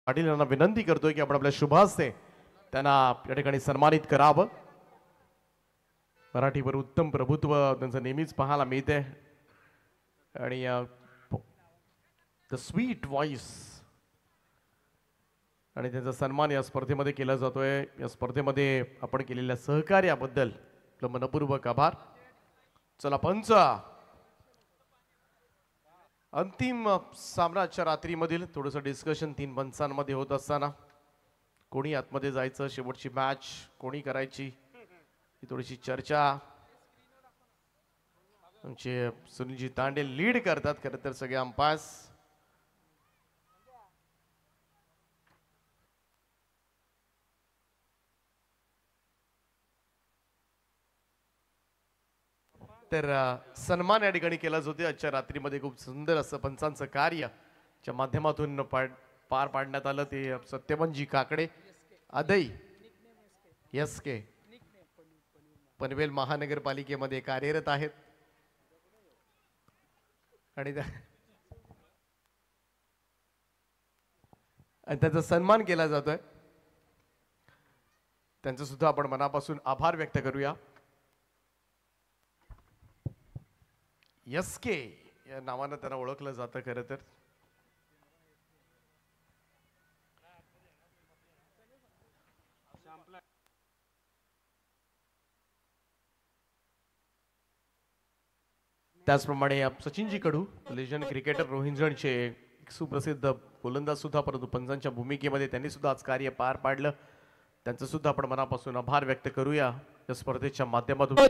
पाटील यांना विनंती करतोय की आपण आपल्या शुभ हस्ते त्यांना या ठिकाणी सन्मानित करावं. मराठीवर उत्तम प्रभुत्व त्यांचं नेहमीच पाहायला मिळते आणि द स्वीट व्हॉइस आणि त्यांचा सन्मान या स्पर्धेमध्ये केला जातोय. या स्पर्धेमध्ये आपण केलेल्या सहकार्याबद्दल आपलं मनपूर्वक आभार. चला पंच, अंतिम सामनाच्या रात्रीमधील थोडंसं डिस्कशन तीन पंचांमध्ये होत असताना कोणी आतमध्ये जायचं, शेवटची मॅच कोणी करायची ही थोडीशी चर्चा आमचे सुनीलजी तांडे लीड करतात. खरं तर सगळे अंपायर्स तर सन्मान या ठिकाणी केला जातो. आजच्या रात्रीमध्ये खूप सुंदर असं पंचांचं कार्य च्या माध्यमातून पार पाडण्यात आलं. ते सत्यवनजी काकडे अदई एस के पनवेल महानगरपालिकेमध्ये कार्यरत आहेत आणि त्यांचा सन्मान केला जातोय. त्यांचं सुद्धा आपण मनापासून आभार व्यक्त करूया. एस के या नावानं त्यांना ओळखलं जातं. खरं तर त्याचप्रमाणे सचिनजी कडू लेजंड क्रिकेटर रोहिंजणचे सुप्रसिद्ध गोलंदाज सुद्धा, परंतु पंचांच्या भूमिकेमध्ये त्यांनी सुद्धा आज कार्य पार पाडलं. त्यांचं सुद्धा आपण मनापासून आभार व्यक्त करूया या स्पर्धेच्या माध्यमातून.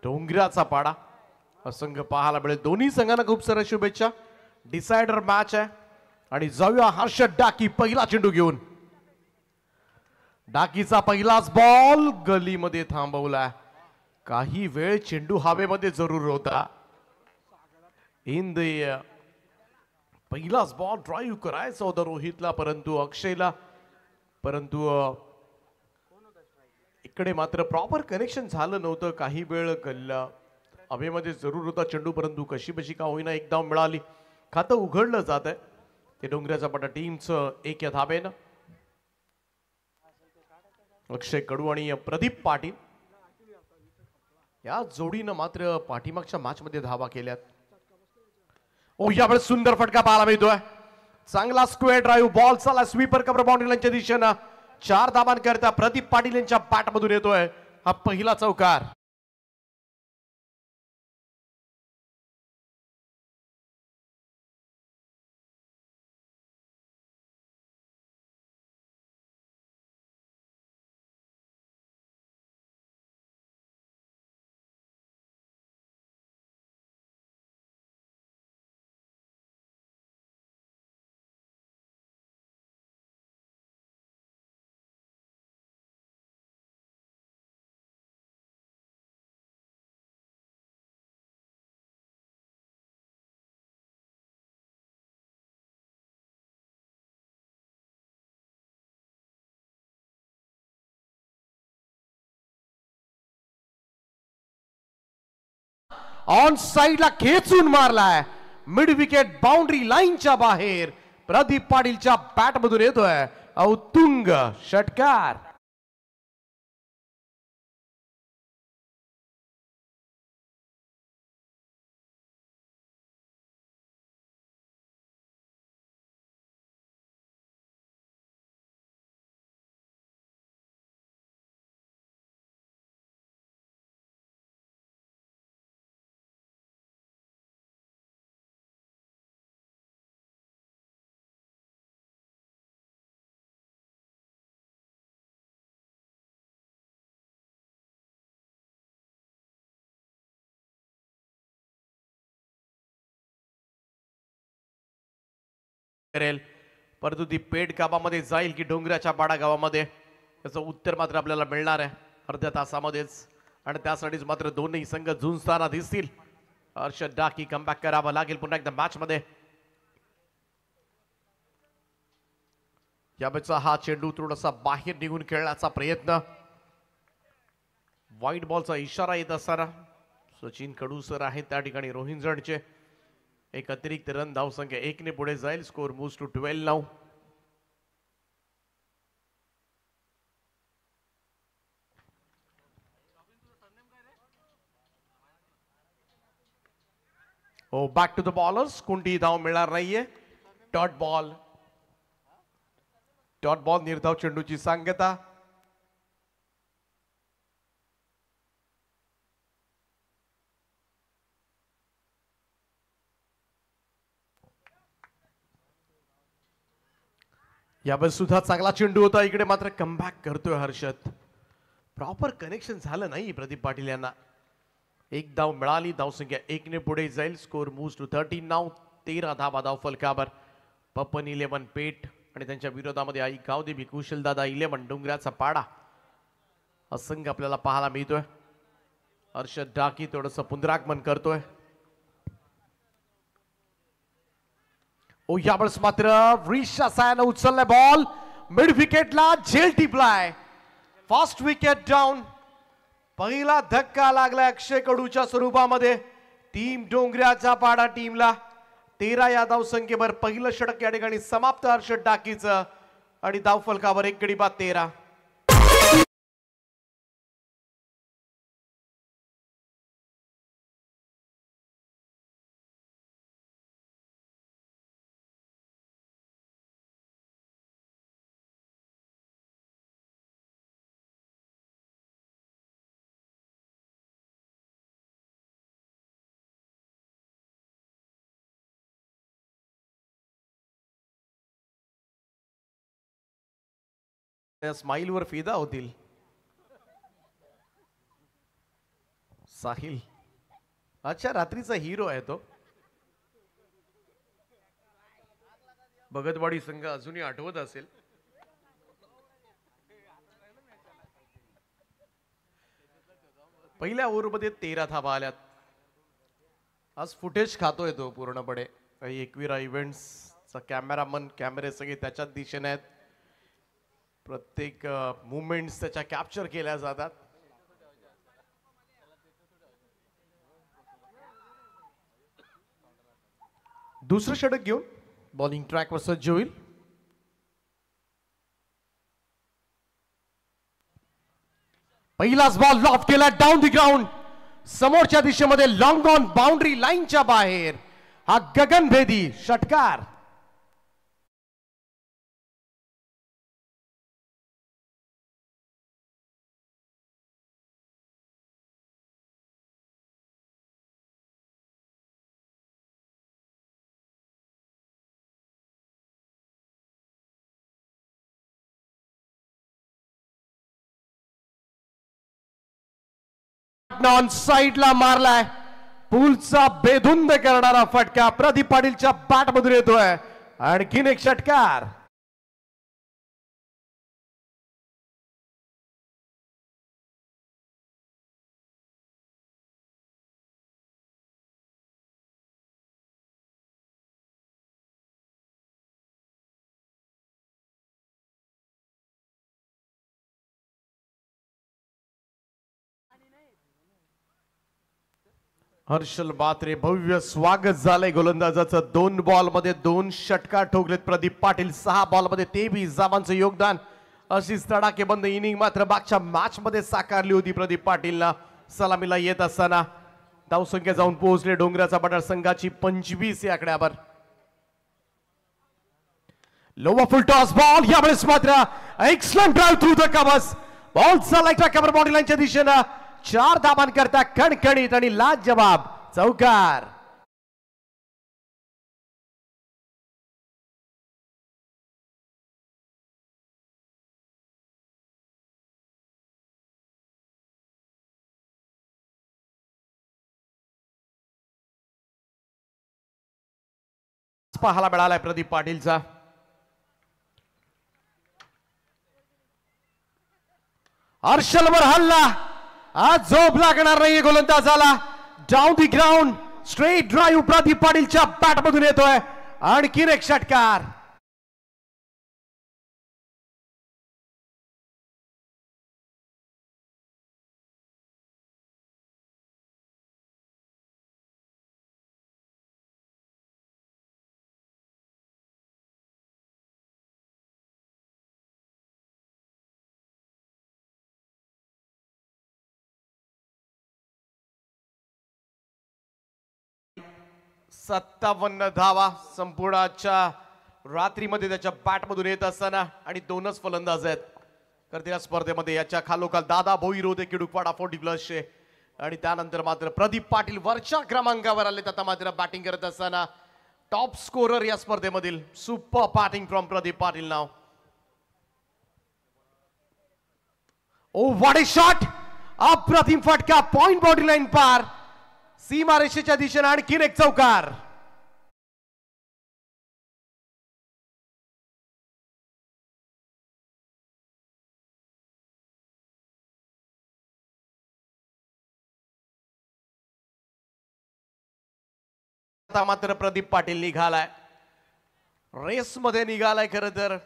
डोंगराचा पाडा असंख्य पाहायला मिळेल. दोन्ही संघांना खूप साऱ्या शुभेच्छा. डिसायडर मॅच आहे आणि जाऊया हर्षद डाकी पहिला चेंडू घेऊन. डाकीचा पहिलाच बॉल गलीमध्ये थांबवला. काही वेळ चेंडू हवेमध्ये जरूर होता. इन द पहिलाच बॉल ड्राईव्ह करायचा होता रोहितला, परंतु अक्षयला, परंतु इकडे मात्र प्रॉपर कनेक्शन झालं नव्हतं. काही वेळ गल्ला हवेमध्ये जरूर होता चेंडू, परंतु कशी बशी का होईना एक धाव मिळाली. खातं उघडलं जात आहे ते डोंगराचा पाटा टीमचं एक या धावेनं. अक्षय कडू आणि प्रदीप पाटील या जोडीनं मात्र पाठीमागच्या मॅच मध्ये धावा केल्यात. ओ यावेळेस सुंदर फटका पाहायला मिळतोय. चांगला स्क्वेअर ड्राईव्ह बॉल चाला स्वीपर कव्हर बाउंड्रीच्या दिशेनं 4 धावांकरता प्रदीप पाटील यांच्या बॅटमधून येतोय हा पहिला चौकार. ऑन साइडला खेचून मारलाय, मिड विकेट बाउंड्री लाईनच्या बाहेर. प्रदीप पाटीलच्या बॅट मधून येतोय औतुंग षटकार. करेल, परंतु ती पेड गावामध्ये जाईल की डोंगराच्या पाडा गावामध्ये, त्याचं उत्तर मात्र आपल्याला मिळणार आहे अर्ध्या तासामध्येच. आणि त्यासाठीच मात्र दोन्ही संघ झुंजताना दिसतील. हर्षद डाकी कमबॅक करावा लागेल पुन्हा एकदा मॅच मध्ये. यावेळेचा हा चेंडू थोडासा बाहेर निघून खेळण्याचा प्रयत्न. व्हाईट बॉलचा इशारा येत असताना सचिन कडू सर आहेत त्या ठिकाणी रोहिंजणचे. एक अतिरिक्त रन धावसंख्या 1 ने पुढे जाईल. Score moves to 12 now. हो, बॅक टू द बॉलर्स. कोणतीही धाव मिळणार नाहीये. डॉट बॉल, डॉट बॉल, निर्धाव चेंडूची सांगता. यावेळेस सुद्धा चांगला चेंडू होता. इकडे मात्र कमबॅक करतोय हर्षद. प्रॉपर कनेक्शन झालं नाही प्रदीप पाटील यांना. एक धाव मिळाली, धावसंख्या 1 ने पुढे जाईल. Score moves to 13 now. 13 धावा धाव फलकावर. पप्पन 11 पेट आणि त्यांच्या विरोधामध्ये आई गावदेवी कुशलदादा 11 डोंगराचा पाडा. असंख्य आपल्याला पाहायला मिळतोय. हर्षद डाकी थोडंसं पुनरागमन करतोय. ओ, यावेळेस मात्र रिशा सायानं उचललाय बॉल. मिड विकेटला झेल टिपलाय. Fast wicket down. पहिला धक्का लागलाय अक्षय कडूच्या स्वरूपामध्ये. टीम डोंगराचा पाडा टीमला 13 या धावसंख्येवर पहिलं षटक या ठिकाणी समाप्त हर्षद डाकीचं. आणि धावफलकावर 1 गडी बाद 13. स्माइल वर फिदा होतील. साहिल अच्छा रात्रीचा हिरो आहे तो. भगतवाडी संघ अजूनही आठवत असेल. पहिल्या ओव्हरमध्ये 13 धावा आल्यात. आज फुटेज खातोय तो पूर्णपणे. एकविरा इव्हेंट्सचा कॅमेरामन, कॅमेरे सगळे त्याच्याच दिशेने आहेत. प्रत्येक मुवमेंट्स त्याच्या कॅप्चर केल्या जातात. दुसरं षटक घेऊन बॉलिंग ट्रॅकवर सज्ज होईल. पहिलाच बॉल लॉफ्ट केला डाऊन द ग्राउंड. समोरच्या दिशेमध्ये लॉंग ऑन बाउंड्री लाईनच्या बाहेर. हा गगनभेदी षटकार. ऑन साइडला मारलाय. पूलचा बेधुंद करणारा फटका प्रदीप पाटीलच्या बॅट मधून येतोय. आणखीन एक षटकार. हर्षल बात्रे भव्य स्वागत झालंय गोलंदाजाचं. 2 बॉल मध्ये 2 षटकार ठोकलेत प्रदीप पाटील. 6 बॉल मध्ये 23 धावांचं योगदान. अशीच तडाखेबंद इनिंग मात्र मागच्या मॅच मध्ये साकारली होती प्रदीप पाटीलला. सलामीला येत असताना धावसंख्या जाऊन पोहोचले डोंगराचा बटार संघाची 25 या आकड्यावर. लोवर फुल टॉस बॉल यावेळेस मात्र excellent drive through the covers. Ball चालायचा कव्हर बॉडी लाईनच्या दिशेनं. 4 धावांकरता कणकणीत आणि लाजवाब चौकार. पाहायला मिळालाय प्रदीप पाटीलचा. हर्षलवर हल्ला. आज झोप लागणार नाहीये गोलंदाजाला. Down the ground straight drive Pradeep पाटीलच्या बॅट मधून येतोय. आणखीन एक षटकार. सत्तावन्न धावा संपूर्णच्या रात्रीमध्ये त्याच्या बॅट मधून येत असताना आणि 2च फलंदाज आहेत करतील या स्पर्धेमध्ये. याच्या खालोखाल दादा भोईरोधे किडुकवाडा 40+ आणि त्यानंतर मात्र प्रदीप पाटील वरच्या क्रमांकावर आले. आता मात्र बॅटिंग करत असताना टॉप स्कोरर या स्पर्धेमधील. Super batting from Pradeep Patil नाव. Oh what a shot. अप्रतिम फटका. पॉइंट बॉडी लाईन पार. सीमारेषेच्या दिशेने आणखीन एक चौकार. आता मात्र प्रदीप पाटील निघालाय रेस मध्ये. निघालाय खरं तर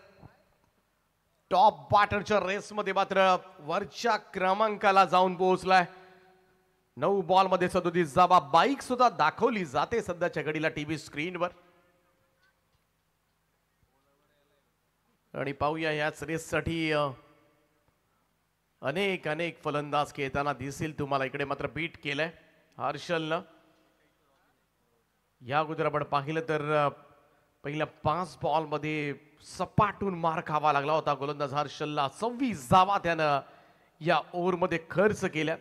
टॉप बॅटरच्या रेस मध्ये मात्र वरच्या क्रमांकाला जाऊन पोहोचलाय. 9 बॉल मध्ये 37 धावा. बाईक सुद्धा दाखवली जाते सध्याच्या घडीला टीव्ही स्क्रीनवर. आणि पाहूया याच रेससाठी अनेक अनेक फलंदाज खेळताना दिसतील तुम्हाला. इकडे मात्र बीट केलंय हर्षलनं. या अगोदर आपण पाहिलं तर पहिल्या 5 बॉल मध्ये सपाटून मार खावा लागला होता गोलंदाज हर्षलला. 26 धावा त्यानं या ओव्हरमध्ये खर्च केल्या.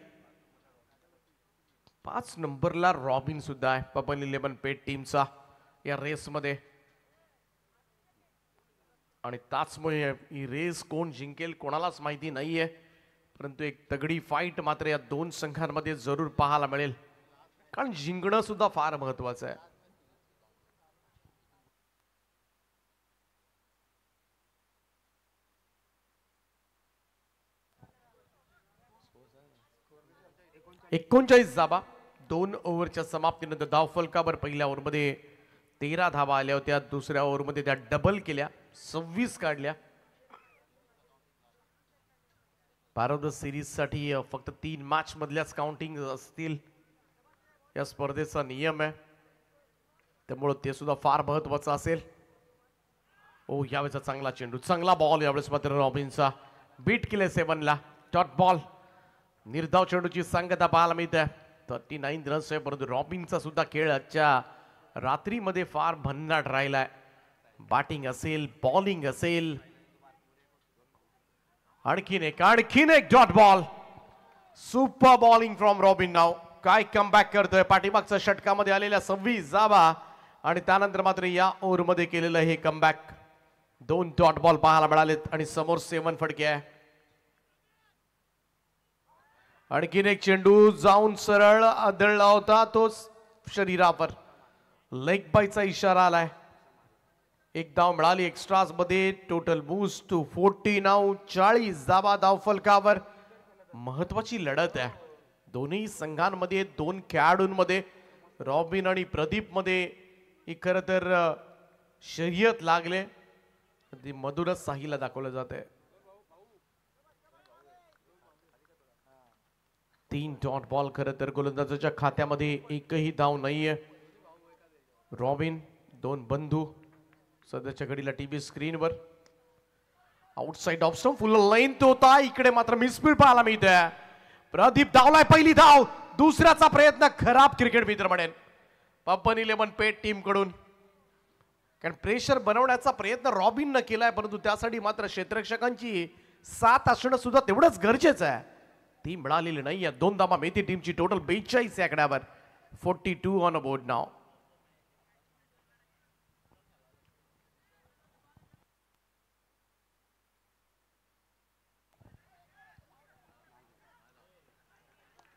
5 नंबरला रॉबिन सुद्धा आहे पबन 11 पेट टीमचा या रेस मध्ये. आणि त्याचमुळे ही रेस कोण जिंकेल कोणालाच माहिती नाहीये. परंतु एक तगडी फाईट मात्र या 2 संघांमध्ये जरूर पाहायला मिळेल. कारण जिंकणं सुद्धा फार महत्वाचं आहे. एकोणचाळीस धावा 2 ओव्हरच्या समाप्तीनंतर धावफलकावर. पहिल्या ओव्हरमध्ये 13 धावा आल्या होत्या. दुसऱ्या ओव्हरमध्ये त्या डबल केल्या 26 काढल्या. भारत सिरीज साठी फक्त 3 मॅच मधल्याच काउंटिंग असतील या स्पर्धेचा नियम आहे. त्यामुळे ते सुद्धा फार महत्वाचं असेल. ओ यावेळेचा चांगला चेंडू. चांगला बॉल यावेळेस मात्र रॉबिनचा. बीट केले 7 ला. Dot ball. निर्धाव चेंडूची सांगता पाहायला मिळते. 39 रन्स आहे. परंतु रॉबिनचा सुद्धा खेळ आजच्या रात्रीमध्ये फार भन्नाट राहिलाय. बॅटिंग असेल बॉलिंग असेल. आणखीन एक dot ball. Super bowling from Robin नाव. काय कमबॅक करतोय. पाठीमागच्या षटकामध्ये आलेल्या 26 धावा आणि त्यानंतर मात्र या ओव्हरमध्ये केलेलं हे कमबॅक. 2 डॉट बॉल पाहायला मिळालेत आणि समोर 7 फटके आहे. आणखीन एक चेंडू जाऊन सरळ आदळला होता तो शरीरावर. लेग बायचा इशारा आलाय. एक धाव मिळाली एक्स्ट्राज मध्ये. टोटल बूस्ट टू 40 नाव. 40 धावा धावफलकावर. महत्वाची लढत आहे दोन्ही संघांमध्ये. 2 खेळाडूंमध्ये रॉबिन आणि प्रदीप मध्ये खरं तर शर्यत लागले. ती मधूनच साहीला दाखवलं जात आहे. 3 डॉट बॉल. खरं तर गोलंदाजाच्या खात्यामध्ये एकही धाव नाहीये. रॉबिन 2 बंधू सध्याच्या घडीला टीव्ही स्क्रीनवर. आउटसाइड ऑफ स्टंप फुल लाईन तो होता. इकडे मात्र मिसफील्ड पाहायला मिळते. प्रदीप धावलाय. पहिली धाव. दुसऱ्याचा प्रयत्न खराब क्रिकेट मित्र म्हणेन पप्पन 11 पेट टीम कडून. कारण प्रेशर बनवण्याचा प्रयत्न रॉबिन न केलाय परंतु त्यासाठी मात्र क्षेत्ररक्षकांची साथ असणं सुद्धा तेवढंच गरजेचं आहे. ती मिळालेली नाहीये. 2 धावा मिळते टीमची. टोटल 42 आकड्यावर. 42 ऑन अ बोर्ड नाव.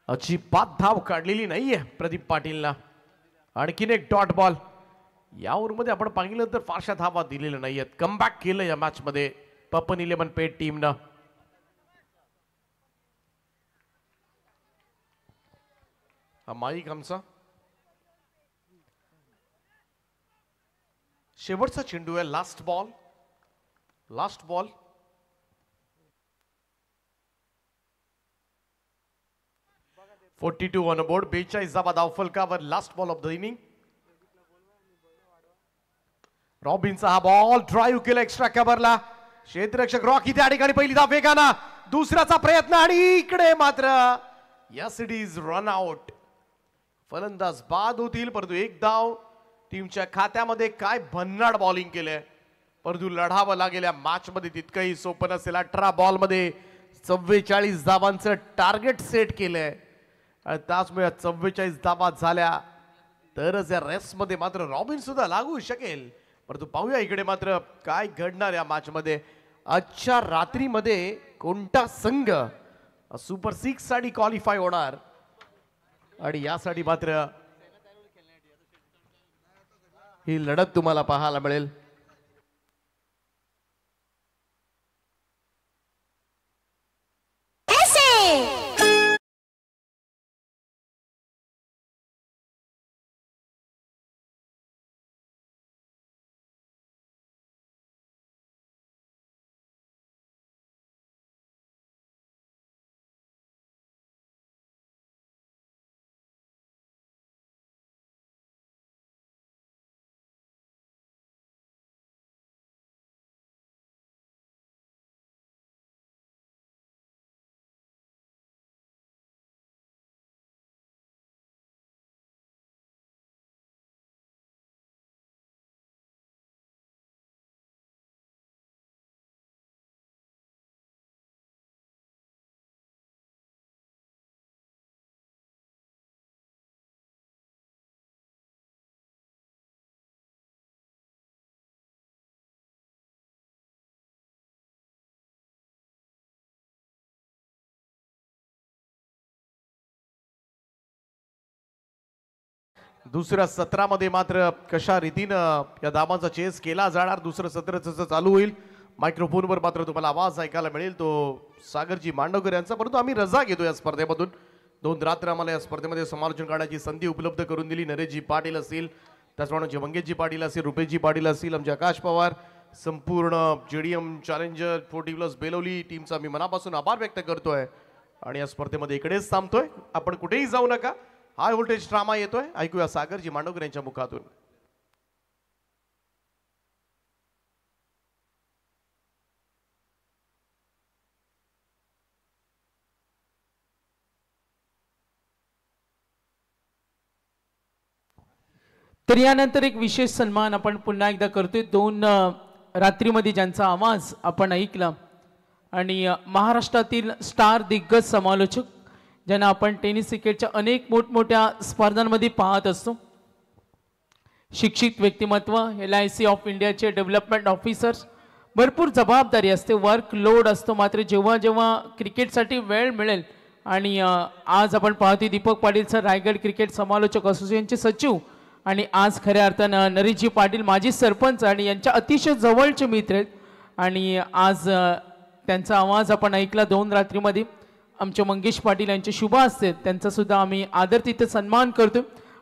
अजिबात धाव काढलेली नाहीये प्रदीप पाटीलला. आणखीन एक डॉट बॉल. या ओव्हरमध्ये आपण पाहिलं तर फारशा धावा दिलेल्या नाहीयेत. कमबॅक केलं या मॅच मध्ये पप्पन 11 पेट टीमनं. हा माईक आमचा शेवटचा चेंडू आहे. Last ball. Last ball. 42 on board. 42 धावा धावफलकावर. Last ball of the inning. रॉबिनचा हा बॉल ड्राईव्ह केला एक्स्ट्रा कव्हरला. क्षेत्ररक्षक रॉकी त्या ठिकाणी पहिली धाव वेगाना. दुसऱ्याचा प्रयत्न आणि इकडे मात्र yes it is run out. फलंदाज बाद होतील परंतु एक धाव टीमच्या खात्यामध्ये. काय भन्नाट बॉलिंग केलंय परंतु लढावं लागेल या मॅच मध्ये. तितकंही सोपं नसेल. 18 बॉल मध्ये 44 धावांचं टार्गेट सेट केलंय. त्याचमुळे 44 धावा झाल्या तरच या रेस मध्ये मात्र रॉबिन सुद्धा लागू शकेल. परंतु पाहूया इकडे मात्र काय घडणार या मॅच मध्ये. आजच्या रात्रीमध्ये कोणता संघ सुपर 6 साठी क्वालिफाय होणार आणि यासाठी मात्र ही लढत तुम्हाला पाहायला मिळेल. दुसऱ्या सत्रामध्ये मात्र कशा रीतीनं या धावांचा चेस केला जाणार. दुसरं सत्र जसं चालू होईल मायक्रोफोनवर मात्र तुम्हाला आवाज ऐकायला मिळेल तो सागरजी मांडवकर यांचा. परंतु आम्ही रजा घेतो या स्पर्धेमधून. 2 रात्र आम्हाला या स्पर्धेमध्ये समालोचन करण्याची संधी उपलब्ध करून दिली. नरेशजी पाटील असतील, त्याचप्रमाणे मंगेशजी पाटील असतील, रुपेशजी पाटील असतील, आमचे आकाश पवार, संपूर्ण जेडीएम चॅलेंजर 40+ बेलोली टीमचा मी मनापासून आभार व्यक्त करतोय. आणि या स्पर्धेमध्ये इकडेच थांबतोय. आपण कुठेही जाऊ नका. हाय व्होल्टेज ड्रामा येतोय. ऐकूया सागरजी मांडवकर यांच्या मुखातून. तर यानंतर एक विशेष सन्मान आपण पुन्हा एकदा करतोय. 2 रात्रीमध्ये ज्यांचा आवाज आपण ऐकला आणि महाराष्ट्रातील स्टार दिग्गज समालोचक ज्यांना आपण टेनिस क्रिकेटच्या अनेक मोठमोठ्या स्पर्धांमध्ये पाहत असतो. शिक्षित व्यक्तिमत्व, LIC ऑफ इंडियाचे डेव्हलपमेंट ऑफिसर्स. भरपूर जबाबदारी असते, वर्कलोड असतो. मात्र जेव्हा जेव्हा क्रिकेटसाठी वेळ मिळेल आणि आज आपण पाहतोय दीपक पाटील सर रायगड क्रिकेट समालोचक असोसिएशनचे सचिव आणि आज खऱ्या अर्थानं नरेशजी पाटील माजी सरपंच आणि यांच्या अतिशय जवळचे मित्र आहेत. आणि आज त्यांचा आवाज आपण ऐकला 2 रात्रीमध्ये. आमचे मंगेश पाटील यांचे शुभ असते त्यांचा सुद्धा आम्ही आदर तिथे सन्मान करतो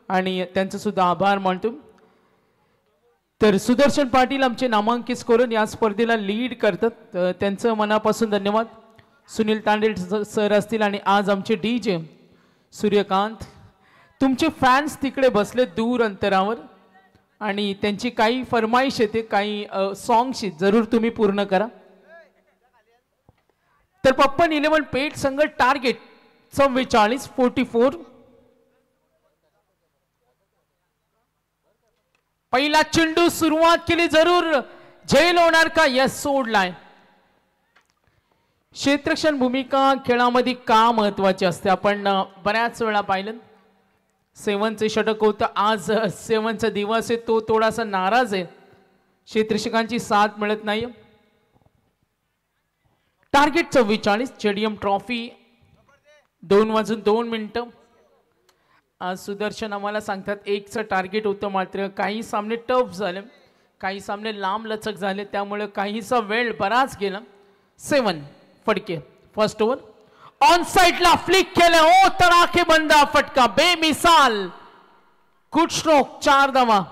आणि त्यांचा सुद्धा आभार मानतो. तर सुदर्शन पाटील आमचे नामांकित करून या स्पर्धेला लीड करतात. त्यांचं मनापासून धन्यवाद. सुनील तांडेल सर असतील आणि आज आमचे DJ सूर्यकांत, तुमचे फॅन्स तिकडे बसले दूर अंतरावर आणि त्यांची काही फरमाईश येते, काही सॉंग्स जरूर तुम्ही पूर्ण करा. तर पप्पन 11 पेठ संघ टार्गेट 44. पहिला चेंडू सुरुवात केली, जरूर झेल होणार का? यस, सोडलाय. क्षेत्ररक्षण भूमिका खेळामध्ये का महत्वाची असते? आपण बऱ्याच वेळा पाहिलं. सेवनचे षटक होतं आज. सेवनचा दिवस आहे, तो थोडासा नाराज आहे, क्षेत्ररक्षकांची साथ मिळत नाही. टार्गेट 44. JDM trophy 2:02. आज सुदर्शन आम्हाला सांगतात 1चं टार्गेट होतं, मात्र काही सामने टफ झाले, काही सामने लांब लचक झाले, त्यामुळे काहीसा वेळ बराच गेला. 7 फटके. फर्स्ट ओव्हर ऑन साइडला फ्लिक केलं, ओ तडाखे बंद फटका, बेमिसाल. गुड स्ट्रोक, 4 धावा.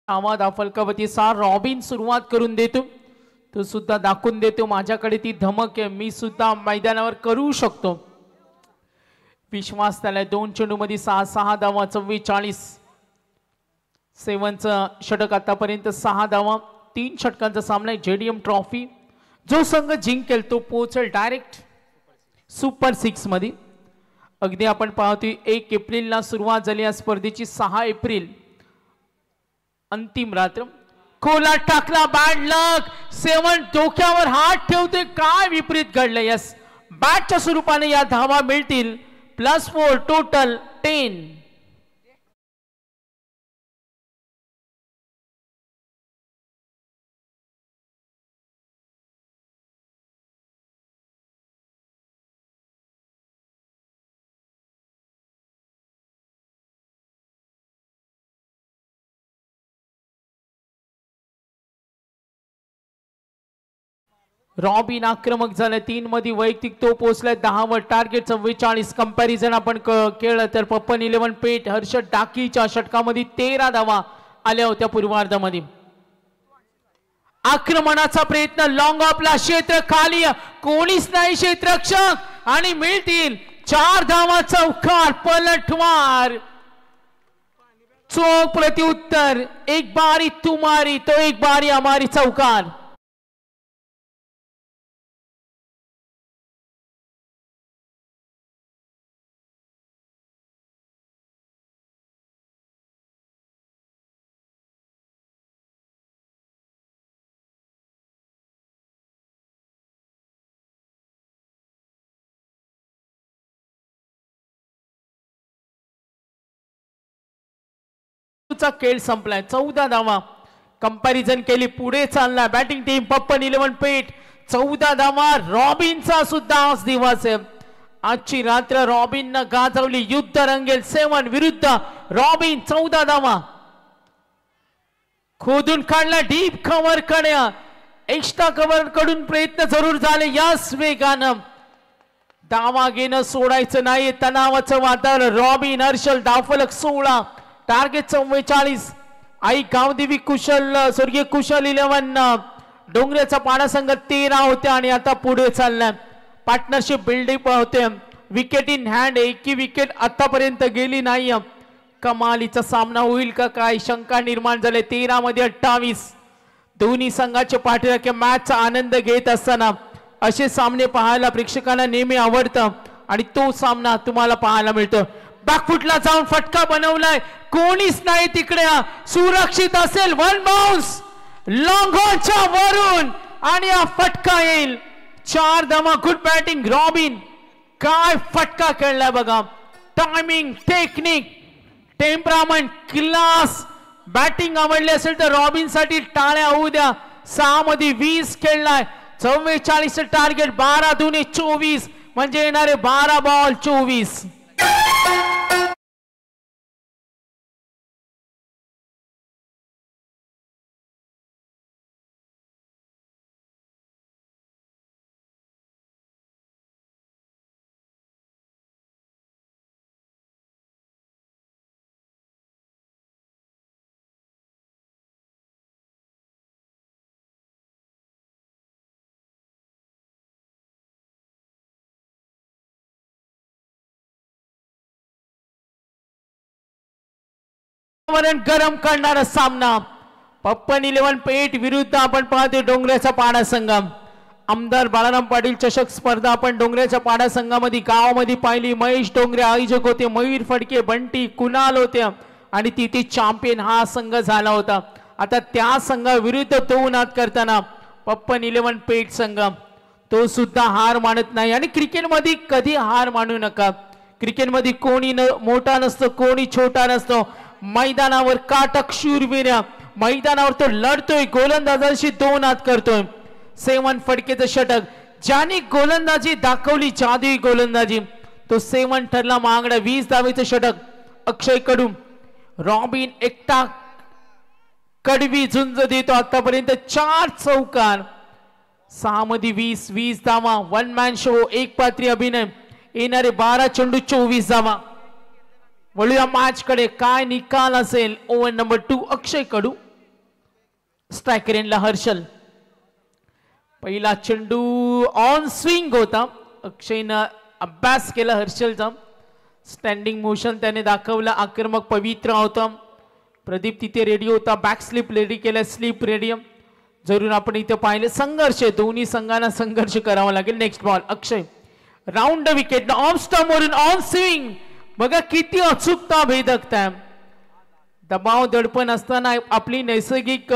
आवाज फलकावतीचा रॉबिन सुरुवात करून देतो, तो सुद्धा दाखवून देतो माझ्याकडे ती धमक आहे, मी सुद्धा मैदानावर करू शकतो. विश्वास त्याला 2 चेंडू मध्ये 6 धावा. 44. सेवनचं षटक आतापर्यंत 6 धावा. 3 षटकांचा सामना. जेडीएम ट्रॉफी जो संघ जिंकेल तो पोहोचेल डायरेक्ट सुपर 6 मध्ये. अगदी आपण पाहतोय 1 एप्रिलला सुरुवात झाली या स्पर्धेची. 6 एप्रिल अंतिम रात्र. खोला टाकला, बॅड लक. सेवन डोक्यावर हात ठेवते, काय विपरीत घडलं? यस, बॅटच्या स्वरूपाने या धावा मिळतील. +4 टोटल 10. रॉबिन आक्रमक झाले. 3 मध्ये वैयक्तिक तो पोहोचलाय 10 वर. टार्गेट 44. कंपॅरिझन आपण केलं तर पप्पन 11 पेठ हर्षद डाकीच्या षटकामध्ये 13 धावा आल्या होत्या पूर्वार्धामध्ये. आक्रमणाचा प्रयत्न, लॉंग ऑफला, क्षेत्र खाली, कोणीच नाही क्षेत्ररक्षक आणि मिळतील 4 धावा. चौकार, पलटवार, चोख प्रत्युत्तर. एक बारी तुम्हारी तो एक बारी हमारी. चौकार. खेळ संपलाय. 14 धावा. कंपॅरिझन केली, पुढे चालला बॅटिंग टीम. पप्पन 11 पेठ 14 धावा. रॉबिनचा सुद्धा आज दिवस आहे. आजची रात्र रॉबिन गाजवली. युद्ध रंगेल. 7 विरुद्ध रॉबिन. 14 धावा. खोदून काढला, डीप कव्हर कडे, एक्स्ट्रा कव्हर कडून प्रयत्न जरूर झाले. याच वेगानं धावा घेणं सोडायचं नाही. तणावाचं वातावरण. रॉबिन, हर्षल, धावफलक 16. टार्गेट 44. आई गावदेवी कुशल, स्वर्गीय कुशल 11, डोंगरेचा पाडा संघ 13 होते आणि आता पुढे चाललाय. पार्टनरशिप बिल्डिंग होते. विकेट इन हँड, एकही विकेट आतापर्यंत गेली नाही. कमालीचा सामना होईल का काय शंका निर्माण झाले. 13 मध्ये 28. दोन्ही संघाचे पाठीराखे मॅचचा आनंद घेत असताना असे सामने पाहायला प्रेक्षकांना नेहमी आवडतं आणि तो सामना तुम्हाला पाहायला मिळतो. बॅकफुटला जाऊन फटका बनवलाय, कोणीच नाही तिकडे, सुरक्षित असेल. 1 बाउन्स लॉंग ऑनच्या वरून आणि हा फटका येईल. 4 धावा. Good batting robin. काय फटका खेळलाय बघा. Timing, technique, temperament, class. Batting आवडली असेल तर रॉबिन साठी टाळ्या होऊ द्या. 6 मध्ये 20 खेळलाय. 44 टार्गेट. 12 दुने 24 म्हणजे येणारे 12 बॉल 24. वातावरण गरम करणारा सामना पप्पन 11 पेठ विरुद्ध आपण पाहतो डोंगराचा पाडा संगम. आमदार बाळाराम पाटील चषक स्पर्धा आपण डोंगराच्या पाडा संघामध्ये गावामध्ये पाहिली. महेश डोंगरे आयोजक होते, मयूर फडके, बंटी, कुणाल होते आणि तिथे चॅम्पियन हा संघ झाला होता. आता त्या संघाविरुद्ध तो नाद करताना पप्पन 11 पेठ संघ तो सुद्धा हार मानत नाही. आणि क्रिकेटमध्ये कधी हार मानू नका. क्रिकेटमध्ये कोणी मोठा नसतो, कोणी छोटा नसतो. मैदानावर काटक शूरवीर, मैदानावर तो लढतोय, गोलंदाजांशी दोन हात करतोय. 7 फडकेचं षटक ज्याने गोलंदाजी दाखवली, जादुई गोलंदाजी, तो 7 ठरला महागडा. 20 धावेचं षटक अक्षय कडू. रॉबिन एकटा कडवी झुंज देतो. आतापर्यंत 4 चौकार, 6 मध्ये 20 धावा. 1 मॅन शो, एक पात्री अभिनय. येणारे 12 चेंडू 24 धावा. वळूया मॅच कडे, काय निकाल असेल. ओव्हर नंबर 2 अक्षय कडू. स्ट्रायकर एंडला हर्षल. पहिला चेंडू ऑन स्विंग होता. अक्षयनं अभ्यास केला हर्षलचा. स्टँडिंग मोशन त्याने दाखवलं. आक्रमक पवित्र होता. प्रदीप तिथे रेडी होता. बॅक स्लिप रेडी केला, स्लिप रेडी. जरूर आपण इथे पाहिलं संघर्ष, दोन्ही संघांना संघर्ष करावा लागेल. नेक्स्ट बॉल अक्षय. राऊंड विकेट ऑफ स्टंप वरून ऑन स्विंग. बघा किती अचूकता भेदकता. दबाव दडपण असताना आपली नैसर्गिक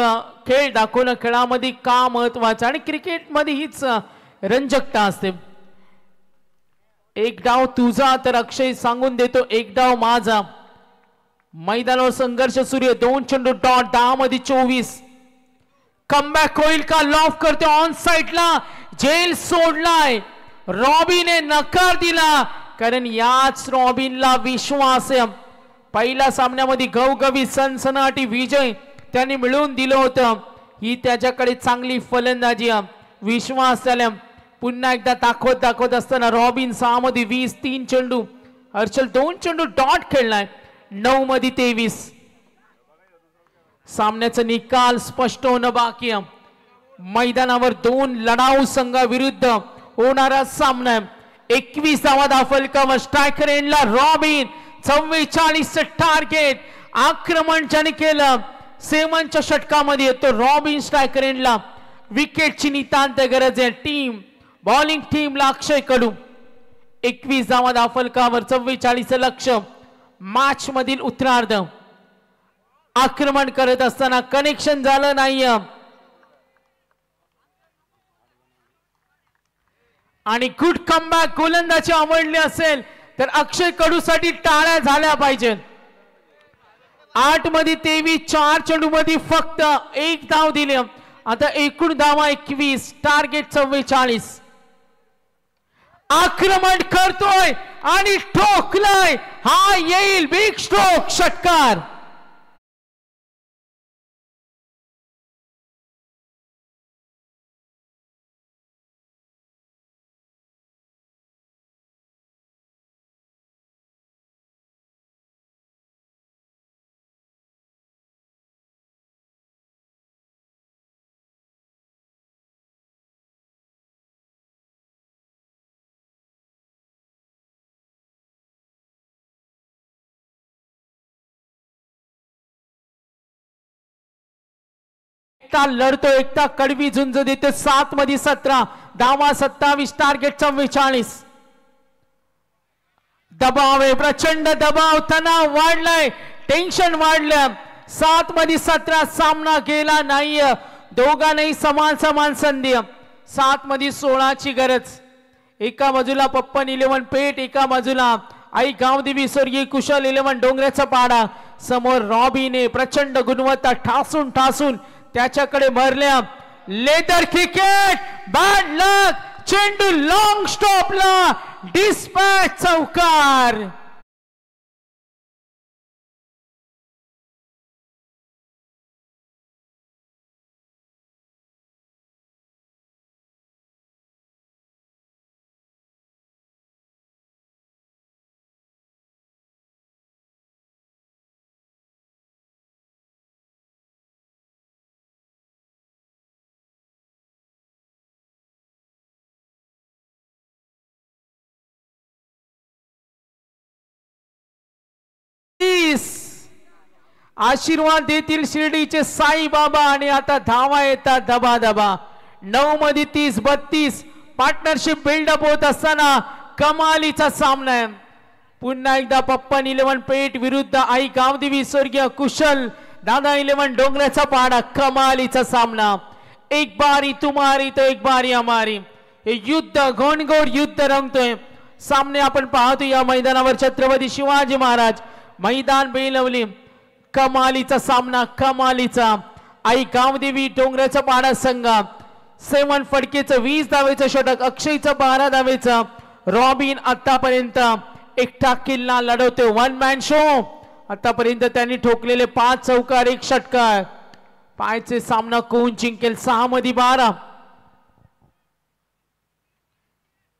खेळ दाखवणं खेळामध्ये का महत्वाचं. आणि क्रिकेटमध्ये हीच रंजकता असते. एक डाव तुझा तर अक्षय सांगून देतो एक डाव माझा. मैदानावर संघर्ष सुरू आहे. 2 चेंडू डॉट. 10 मध्ये 24. कमबॅक होईल का. लॉफ करते ऑन साइडला. जेल सोडलाय. रॉबिनने नकार दिला, कारण याच रॉबिनला विश्वास आहे. पहिल्या सामन्यामध्ये घवघवी सनसनाटी विजय त्यांनी मिळवून दिलं होतं. ही त्याच्याकडे चांगली फलंदाजी, विश्वास त्याला पुन्हा एकदा दाखवत असताना. रॉबिन 6 मध्ये 20. 3 चेंडू. हर्षल 2 चेंडू डॉट खेळलाय. 9 मध्ये 23. सामन्याचा निकाल स्पष्ट होणं बाकी. मैदानावर 2 लढाऊ संघाविरुद्ध होणारा सामना. 21 धावा फलकावर. स्ट्रायकर एंडला रॉबिन. 44 टार्गेट. आक्रमण ज्याने केलं 7च्या षटकामध्ये येतो रॉबिन. स्ट्रायकर एंडला विकेटची नितांत गरज आहे. टीम बॉलिंग टीमला अक्षय कडू. 21 धावा फलकावर. 44 लक्ष. मॅच मधील उत्तरार्ध आक्रमण करत असताना कनेक्शन झालं नाही. आणि गुड कमबॅक गोलंदाजी आवडली असेल तर अक्षय कडू साठी टाळ्या झाल्या पाहिजेत. 8 मध्ये 23. 4 चेंडू मध्ये फक्त 1 धाव दिली. आता एकूण धावा 21. टार्गेट 44. आक्रमण करतोय आणि ठोकलाय. हा येईल बिग स्ट्रोक. षटकार. एकटा लढतो, एकटा कडवी झुंज देते. 7 मध्ये 17. धावा 27. टार्गेट 44. दबाव आहे, प्रचंड दबाव. तणाव वाढलाय, टेन्शन वाढलं. 7 मध्ये 17. सामना गेला नाही. दोघांनाही समान संधी. 7 मध्ये 16ची गरज. एका बाजूला पप्पन 11 पेठ, एका बाजूला आई गावदेवी स्वर्गीय कुशल 11 डोंगराचा पाडा. समोर रॉबिने प्रचंड गुणवत्ता ठासून त्याच्याकडे भरल्या. Leather cricket. बॅड लक. चेंडू लॉंग स्टॉपला. डिस्पॅच चौकार. आशीर्वाद देतील शिर्डीचे साई बाबा आणि आता धावा येतात दबा दबा 9 मध्ये 30-32 पार्टनरशिप बिल्डअप होत असताना कमालीचा सामना आहे पुन्हा एकदा पप्पन 11 पेठ विरुद्ध आई गावदेवी स्वर्गीय कुशल दादा 11 डोंगराचा पाडा कमालीचा सामना एक बारी तुम्हारी तो एक बारी हमारी हे युद्ध घोणघोर युद्ध रंगतोय सामने आपण पाहतो या मैदानावर छत्रपती शिवाजी महाराज मैदान बेलवली कमालीचा सामना कमालीचा आई गावदेवी डोंगराचा पाडा संघ 7 फडकेचं 20 धावेचं षटक अक्षयचं 12 धावेचं रॉबिन आतापर्यंत एकटा किल्ला लढवतोय 1 मॅन शो आतापर्यंत त्यांनी ठोकलेले 5 चौकार 1 षटकार पायचे सामना कोण जिंकेल 6 मध्ये 12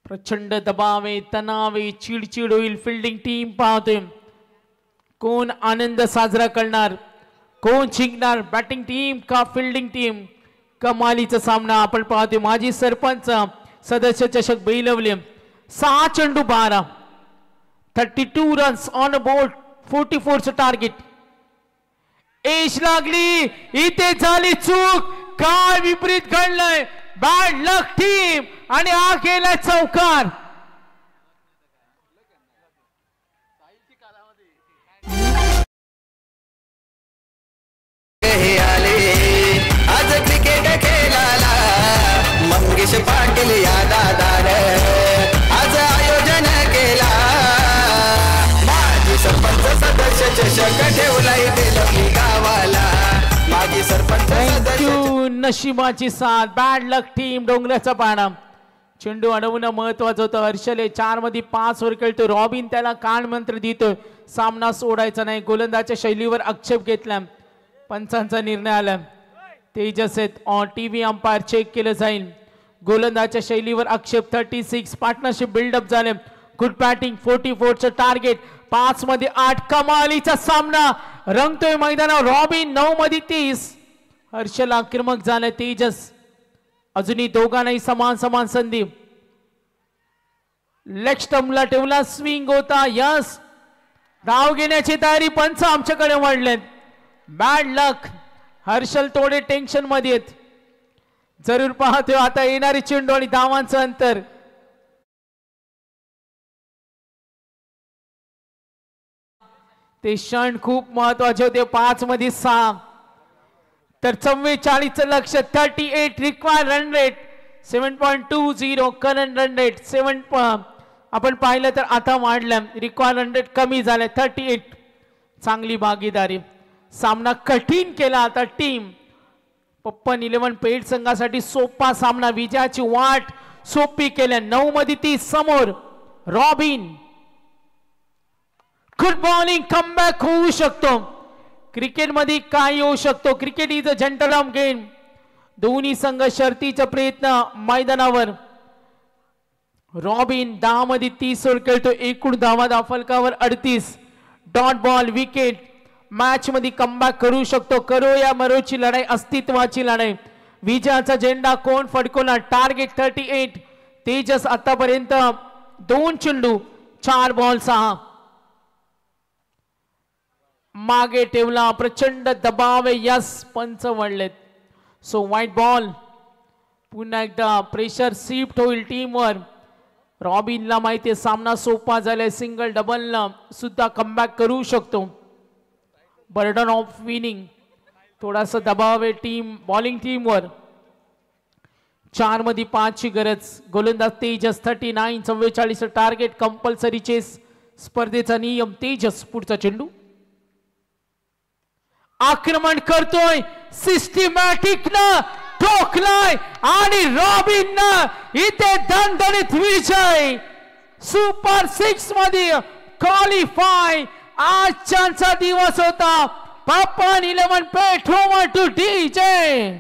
प्रचंड दबाव आहे तणाव आहे चिडचिड होईल फिल्डिंग टीम पाहतोय कोण आनंद साजरा करणार कोण जिंकणार बॅटिंग टीम का फिल्डिंग टीम कमालीचा सामना आपण पाहतोय माजी सरपंच सदस्य चषक बेलवले 6 चेंडू 12 32 रन्स ऑन बोर्ड 44 चं टार्गेट एश लागली इथे झाली चूक काय विपरीत घडलंय बॅड लक टीम आणि हा गेला चौकार आज क्रिकेट खेळाला मंगेश पाटील या दादाने आज आयोजन केला माजी सरपंच सदस्य चषक ठेवलाय बेलवली गावाला माजी सरपंच सदस्य नशिबाची साथ बॅड लक टीम डोंगराचा पाडा चेंडू अडवणं महत्वाचं होतं हर्षले 4 मध्ये 5 वर खेळतो रॉबिन त्याला कान मंत्र देतोय सामना सोडायचा नाही गोलंदाजच्या शैलीवर आक्षेप घेतला पंचांचा निर्णय आला Tejas on TV umpire check केलं जाईल गोलंदाजच्या शैलीवर आक्षेप 36 पार्टनरशिप बिल्डअप झाले गुड बॅटिंग 44 चं टार्गेट 5 मध्ये 8 कमालीचा सामना रंगतोय मैदानावर रॉबिन 9 मध्ये 30 हर्षल आक्रमक झाले तेजस अजूनही दोघांनाही समान समान संधी लेग स्टंपला ठेवला स्विंग होता यस धाव घेण्याची तयारी पंच आमच्याकडे वाढलेत बॅड लक हर्षल थोडे टेन्शन मध्ये आहेत जरूर पाहतोय आता येणारी चेंडू आणि धावांचं अंतर ते क्षण खूप महत्वाचे होते 5 मध्ये 6 तर 44 लक्ष 38 required run rate 7.20 current run rate 7 आपण पाहिलं तर आता वाढलं रिक्वायर्ड रन रेट कमी झाले 38 चांगली भागीदारी सामना कठीण केला आता टीम पप्पन 11 पेठ संघासाठी सोपा सामना विजयाची वाट सोपी केल्या 9 मध्ये 30 समोर रॉबिन गुड बॉलिंग कमबॅक होऊ शकतो क्रिकेट मध्ये काय होऊ शकतो क्रिकेट इज अ जंटलम गेम दोन्ही संघ शर्तीचा प्रयत्न मैदानावर रॉबिन 10 मध्ये 30 वर खेळतो एकूण धावा फलकावर 38 डॉट बॉल विकेट मॅच मध्ये कमबॅक करू शकतो करो या मरोची लढाई अस्तित्वाची लढाई विजयाचा झेंडा कोण फडकवणार टार्गेट 38 तेजस आतापर्यंत 2 चेंडू 4 बॉल 6 मागे ठेवला प्रचंड दबाव यस पंच वळलेत सो व्हाईट बॉल पुन्हा एकदा प्रेशर शिफ्ट होईल टीमवर रॉबिनला माहिती आहे सामना सोपा झालाय सिंगल डबल सुद्धा कमबॅक करू शकतो बर्डन ऑफ विनिंग थोडासा दबाव आहे टीम बॉलिंग टीमवर 4 मध्ये 5 ची गरज गोलंदाज तेजस 39 44 टार्गेट कंपल्सरी चेस स्पर्धेचा नियम तेजस पुढचा चेंडू आक्रमण करतोय सिस्टमॅटिक न ठोकलाय आणि रॉबिन न इथे दणदणीत विजय सुपर 6 मध्ये क्वालिफाय आजचा दिवस होता Pappan 11 Peth to DJ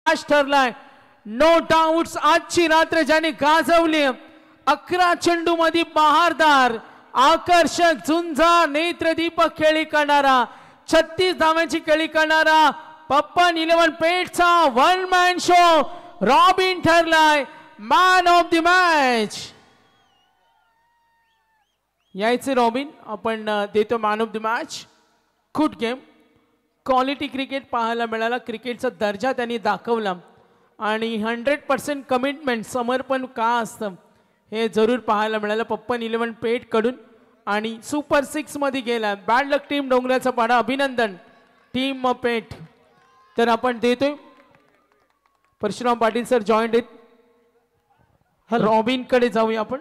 match ठरलाय. नो डाऊट्स आजची रात्र ज्याने गाजवली. 11 चेंडू मध्ये बहारदार आकर्षक झुंजार नेत्रदीपक खेळी करणारा 36 धावांची खेळी करणारा पप्पन 11 पेठचा वन मॅन शो रॉबिन ठरलाय मॅन ऑफ द मॅच. यायचे रॉबिन, आपण देतो man of the match. Good game, quality cricket पाहायला मिळाला. क्रिकेटचा दर्जा त्यांनी दाखवला आणि 100% कमिटमेंट समर्पण का असतं हे जरूर पाहायला मिळालं पप्पन 11 पेठ कडून. आणि सुपर 6 मध्ये गेला. बॅड लक टीम डोंगराचा पाडा, अभिनंदन टीम पेठ. तर आपण देतोय परशुराम पाटील सर जॉईंट आहेत. रॉबिन कडे जाऊया आपण.